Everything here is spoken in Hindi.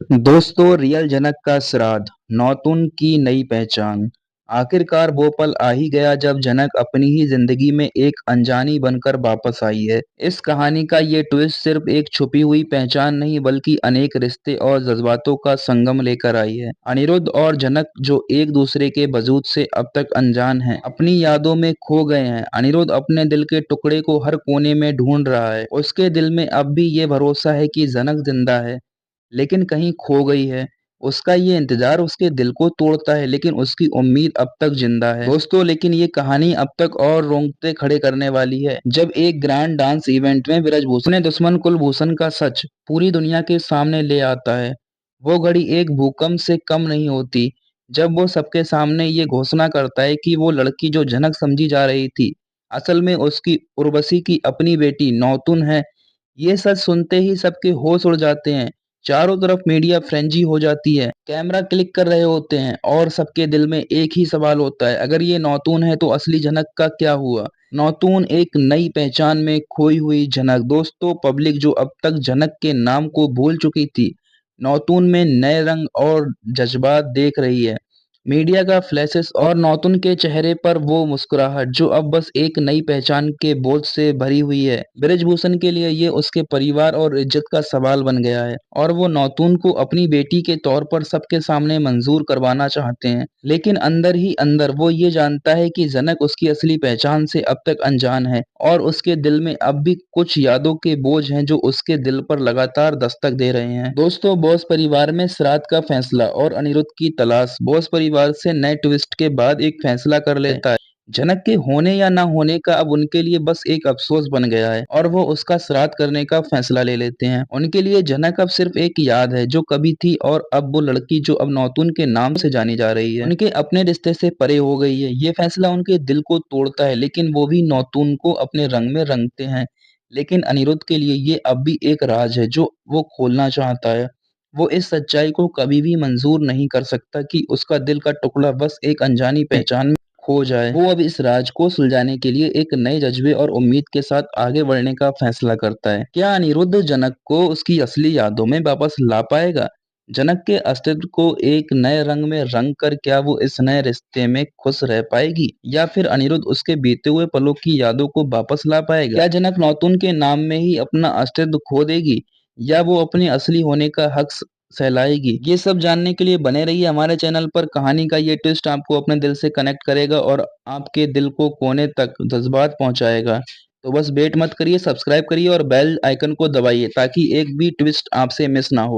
दोस्तों, रियल जनक का श्राद्ध, नौतुन की नई पहचान। आखिरकार वो पल आ ही गया जब जनक अपनी ही जिंदगी में एक अनजानी बनकर वापस आई है। इस कहानी का ये ट्विस्ट सिर्फ एक छुपी हुई पहचान नहीं बल्कि अनेक रिश्ते और जज्बातों का संगम लेकर आई है। अनिरुद्ध और जनक जो एक दूसरे के वजूद से अब तक अनजान हैं, अपनी यादों में खो गए हैं। अनिरुद्ध अपने दिल के टुकड़े को हर कोने में ढूंढ रहा है। उसके दिल में अब भी ये भरोसा है कि जनक जिंदा है, लेकिन कहीं खो गई है। उसका ये इंतज़ार उसके दिल को तोड़ता है, लेकिन उसकी उम्मीद अब तक ज़िंदा है। दोस्तों, लेकिन ये कहानी अब तक और रोंगटे खड़े करने वाली है, जब एक ग्रैंड डांस इवेंट में ब्रजभूषण ने दुश्मन कुलभूषण का सच पूरी दुनिया के सामने ले आता है। वो घड़ी एक भूकंप से कम नहीं होती, जब वो सबके सामने ये घोषणा करता है कि वो लड़की जो जनक समझी जा रही थी, असल में उसकी उर्वशी की अपनी बेटी नौतुन है। ये सच सुनते ही सबके होश उड़ जाते हैं। चारों तरफ मीडिया फ्रेंजी हो जाती है, कैमरा क्लिक कर रहे होते हैं और सबके दिल में एक ही सवाल होता है, अगर ये नौतून है तो असली जनक का क्या हुआ? नौतून एक नई पहचान में खोई हुई जनक। दोस्तों, पब्लिक जो अब तक जनक के नाम को भूल चुकी थी, नौतून में नए रंग और जज्बात देख रही है। मीडिया का फ्लैशेस और नौतुन के चेहरे पर वो मुस्कुराहट जो अब बस एक नई पहचान के बोझ से भरी हुई है। ब्रिजभूषण के लिए ये उसके परिवार और इज्जत का सवाल बन गया है, और वो नौतुन को अपनी बेटी के तौर पर सबके सामने मंजूर करवाना चाहते हैं। लेकिन अंदर ही अंदर वो ये जानता है कि जनक उसकी असली पहचान से अब तक अनजान है, और उसके दिल में अब भी कुछ यादों के बोझ हैं जो उसके दिल पर लगातार दस्तक दे रहे हैं। दोस्तों, बॉस परिवार में श्राद्ध का फैसला और अनिरुद्ध की तलाश। बॉस परिवार से नए ट्विस्ट के बाद एक फैसला कर लेता है। जनक के होने या ना होने का अब उनके लिए बस एक अफसोस बन गया है, और वो उसका श्राद्ध करने का फैसला ले लेते हैं। उनके लिए जनक अब सिर्फ एक याद है जो कभी थी, और अब वो लड़की जो अब नौतुन के नाम से जानी जा रही है, उनके अपने रिश्ते से परे हो गई है। ये फैसला उनके दिल को तोड़ता है, लेकिन वो भी नौतुन को अपने रंग में रंगते हैं। लेकिन अनिरुद्ध के लिए ये अब भी एक राज है जो वो खोलना चाहता है। वो इस सच्चाई को कभी भी मंजूर नहीं कर सकता कि उसका दिल का टुकड़ा बस एक अनजानी पहचान में खो जाए। वो अब इस राज को सुलझाने के लिए एक नए जज्बे और उम्मीद के साथ आगे बढ़ने का फैसला करता है। क्या अनिरुद्ध जनक को उसकी असली यादों में वापस ला पाएगा? जनक के अस्तित्व को एक नए रंग में रंग कर क्या वो इस नए रिश्ते में खुश रह पाएगी, या फिर अनिरुद्ध उसके बीते हुए पलों की यादों को वापस ला पाएगा? क्या जनक नौतुन के नाम में ही अपना अस्तित्व खो देगी, या वो अपने असली होने का हक सहलाएगी? ये सब जानने के लिए बने रहिए हमारे चैनल पर। कहानी का ये ट्विस्ट आपको अपने दिल से कनेक्ट करेगा और आपके दिल को कोने तक जज्बात पहुंचाएगा। तो बस वेट मत करिए, सब्सक्राइब करिए और बेल आइकन को दबाइए ताकि एक भी ट्विस्ट आपसे मिस ना हो।